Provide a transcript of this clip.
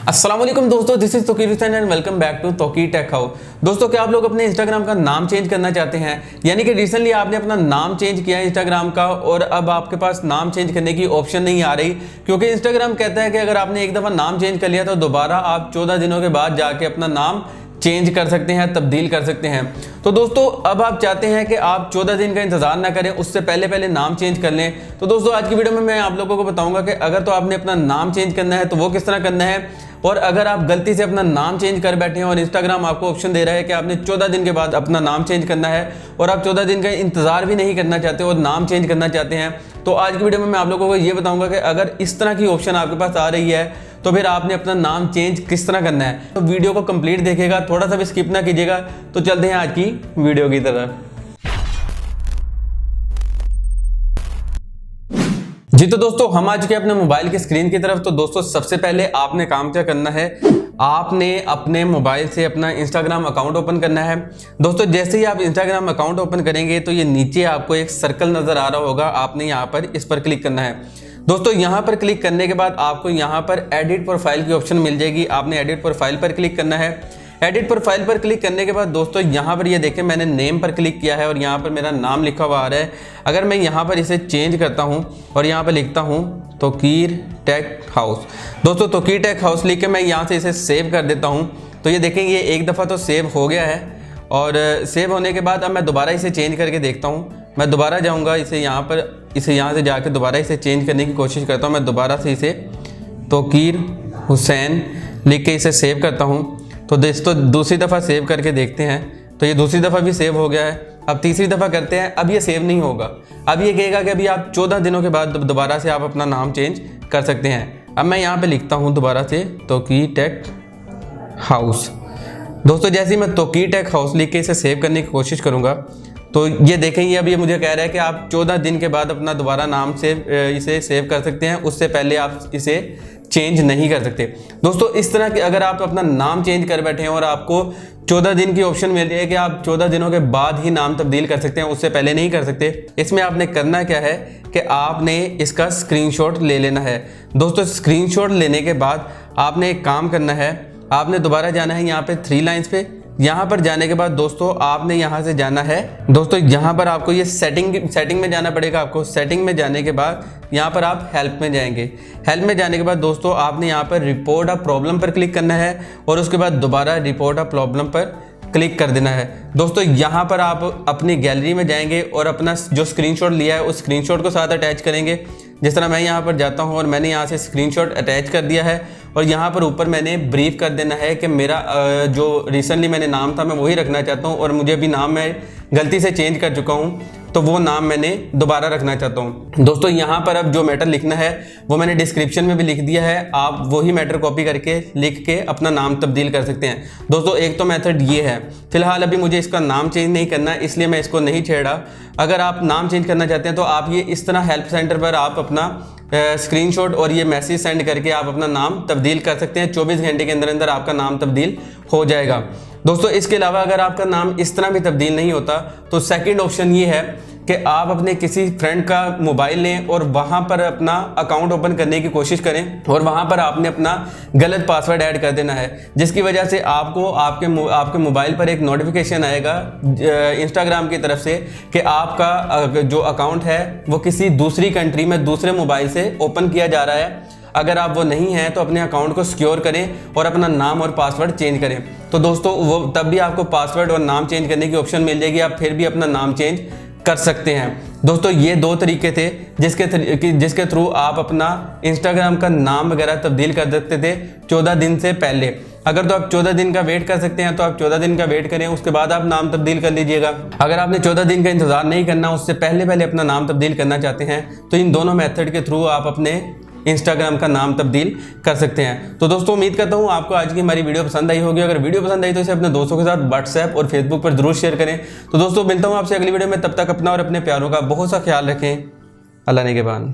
अस्सलाम वालेकुम दोस्तों, this is Tauqeer Hussain and welcome back to Tauqeer tech house. दोस्तों, क्या आप लोग अपने इंस्टाग्राम का नाम चेंज करना चाहते हैं? यानी कि रिसेंटली आपने अपना नाम चेंज किया है इंस्टाग्राम का और अब आपके पास नाम चेंज करने की ऑप्शन नहीं आ रही, क्योंकि इंस्टाग्राम कहता है कि अगर आपने एक दफ़ा नाम चेंज कर लिया तो दोबारा आप 14 दिनों के बाद जाके अपना नाम चेंज कर सकते हैं, तब्दील कर सकते हैं। तो दोस्तों, अब आप चाहते हैं कि आप 14 दिन का इंतजार ना करें, उससे पहले नाम चेंज कर लें। तो दोस्तों, आज की वीडियो में मैं आप लोगों को बताऊंगा कि अगर तो आपने अपना नाम चेंज करना है तो वो किस तरह करना है, और अगर आप गलती से अपना नाम चेंज कर बैठे हैं और इंस्टाग्राम आपको ऑप्शन दे रहा है कि आपने 14 दिन के बाद अपना नाम चेंज करना है और आप 14 दिन का इंतजार भी नहीं करना चाहते और नाम चेंज करना चाहते हैं, तो आज की वीडियो में मैं आप लोगों को ये बताऊंगा कि अगर इस तरह की ऑप्शन आपके पास आ रही है तो फिर आपने अपना नाम चेंज किस तरह करना है। तो वीडियो को कंप्लीट देखिएगा, थोड़ा सा भी स्किप ना कीजिएगा। तो चलते हैं आज की वीडियो की तरफ। जी तो दोस्तों, हम आ चुके हैं अपने मोबाइल की स्क्रीन की तरफ। तो दोस्तों, सबसे पहले आपने काम क्या करना है, आपने अपने मोबाइल से अपना इंस्टाग्राम अकाउंट ओपन करना है। दोस्तों, जैसे ही आप इंस्टाग्राम अकाउंट ओपन करेंगे तो ये नीचे आपको एक सर्कल नज़र आ रहा होगा, आपने यहाँ पर इस पर क्लिक करना है। दोस्तों, यहाँ पर क्लिक करने के बाद आपको यहाँ पर एडिट प्रोफाइल की ऑप्शन मिल जाएगी, आपने एडिट प्रोफाइल पर क्लिक करना है। एडिट प्रोफाइल पर क्लिक करने के बाद दोस्तों, यहाँ पर ये देखें मैंने नेम पर क्लिक किया है और यहाँ पर मेरा नाम लिखा हुआ आ रहा है। अगर मैं यहाँ पर इसे चेंज करता हूँ और यहाँ पर लिखता हूँ तोकीर टेक हाउस, दोस्तों तोकीर टेक हाउस लिख के मैं यहाँ से इसे सेव कर देता हूँ। तो ये देखें, ये एक दफ़ा तो सेव हो गया है और सेव होने के बाद अब मैं दोबारा इसे चेंज करके देखता हूँ। मैं दोबारा जाऊँगा, इसे यहाँ से जाकर दोबारा इसे चेंज करने की कोशिश करता हूँ। मैं दोबारा से इसे तोकीर हुसैन लिख के इसे सेव करता हूँ। तो दोस्तों, दूसरी दफ़ा सेव करके देखते हैं, तो ये दूसरी दफ़ा भी सेव हो गया है। अब तीसरी दफ़ा करते हैं, अब ये सेव नहीं होगा, अब ये कहेगा कि अभी आप 14 दिनों के बाद दोबारा से आप अपना नाम चेंज कर सकते हैं। अब मैं यहाँ पे लिखता हूँ दोबारा से तोकीर टेक हाउस। दोस्तों, जैसे ही मैं तोकीर टेक हाउस लिख के इसे सेव करने की कोशिश करूँगा तो ये देखेंगे, अब ये मुझे कह रहा है कि आप 14 दिन के बाद अपना दोबारा नाम से इसे सेव कर सकते हैं, उससे पहले आप इसे चेंज नहीं कर सकते। दोस्तों, इस तरह के अगर आप अपना नाम चेंज कर बैठे हैं और आपको 14 दिन की ऑप्शन मिल रही है कि आप 14 दिनों के बाद ही नाम तब्दील कर सकते हैं, उससे पहले नहीं कर सकते, इसमें आपने करना क्या है कि आपने इसका स्क्रीनशॉट ले लेना है। दोस्तों, स्क्रीनशॉट लेने के बाद आपने एक काम करना है, आपने दोबारा जाना है यहाँ पे 3 लाइन्स पे। यहाँ पर जाने के बाद दोस्तों, आपने यहाँ से जाना है, दोस्तों यहाँ पर आपको ये सेटिंग में जाना पड़ेगा। आपको सेटिंग में जाने के बाद यहाँ पर आप हेल्प में जाएंगे। हेल्प में जाने के बाद दोस्तों, आपने यहाँ पर रिपोर्ट अ प्रॉब्लम पर क्लिक करना है और उसके बाद दोबारा रिपोर्ट अ प्रॉब्लम पर क्लिक कर देना है। दोस्तों, यहाँ पर आप अपनी गैलरी में जाएंगे और अपना जो स्क्रीनशॉट लिया है उस स्क्रीनशॉट को साथ अटैच करेंगे। जिस तरह मैं यहाँ पर जाता हूँ और मैंने यहाँ से स्क्रीनशॉट अटैच कर दिया है और यहाँ पर ऊपर मैंने ब्रीफ कर देना है कि मेरा जो रिसेंटली मैंने नाम था मैं वही रखना चाहता हूँ और मुझे अभी नाम मैं गलती से चेंज कर चुका हूँ, तो वो नाम मैंने दोबारा रखना चाहता हूँ। दोस्तों, यहाँ पर अब जो मैटर लिखना है वो मैंने डिस्क्रिप्शन में भी लिख दिया है, आप वही मैटर कॉपी करके लिख के अपना नाम तब्दील कर सकते हैं। दोस्तों, एक तो मेथड ये है, फिलहाल अभी मुझे इसका नाम चेंज नहीं करना है इसलिए मैं इसको नहीं छेड़ा। अगर आप नाम चेंज करना चाहते हैं तो आप ये इस तरह हेल्प सेंटर पर आप अपना स्क्रीनशॉट और ये मैसेज सेंड करके आप अपना नाम तब्दील कर सकते हैं। 24 घंटे के अंदर अंदर आपका नाम तब्दील हो जाएगा। दोस्तों, इसके अलावा अगर आपका नाम इस तरह भी तब्दील नहीं होता तो सेकंड ऑप्शन ये है कि आप अपने किसी फ्रेंड का मोबाइल लें और वहाँ पर अपना अकाउंट ओपन करने की कोशिश करें और वहाँ पर आपने अपना गलत पासवर्ड ऐड कर देना है, जिसकी वजह से आपको आपके मोबाइल पर एक नोटिफिकेशन आएगा इंस्टाग्राम की तरफ से कि आपका जो अकाउंट है वो किसी दूसरी कंट्री में दूसरे मोबाइल से ओपन किया जा रहा है। अगर आप वो नहीं हैं तो अपने अकाउंट को सिक्योर करें और अपना नाम और पासवर्ड चेंज करें। तो दोस्तों, वो तब भी आपको पासवर्ड और नाम चेंज करने की ऑप्शन मिल जाएगी, आप फिर भी अपना नाम चेंज कर सकते हैं। दोस्तों, ये 2 तरीके थे जिसके थ्रू आप अपना इंस्टाग्राम का नाम वगैरह तब्दील कर सकते थे 14 दिन से पहले। अगर तो आप 14 दिन का वेट कर सकते हैं तो आप 14 दिन का वेट करें, उसके बाद आप नाम तब्दील कर लीजिएगा। अगर आपने 14 दिन का इंतजार नहीं करना, उससे पहले अपना नाम तब्दील करना चाहते हैं, तो इन दोनों मेथड के थ्रू आप अपने इंस्टाग्राम का नाम तब्दील कर सकते हैं। तो दोस्तों, उम्मीद करता हूँ आपको आज की हमारी वीडियो पसंद आई होगी। अगर वीडियो पसंद आई तो इसे अपने दोस्तों के साथ व्हाट्सएप और फेसबुक पर जरूर शेयर करें। तो दोस्तों, मिलता हूँ आपसे अगली वीडियो में, तब तक अपना और अपने प्यारों का बहुत सा ख्याल रखें। अल्लाह ने के बाद।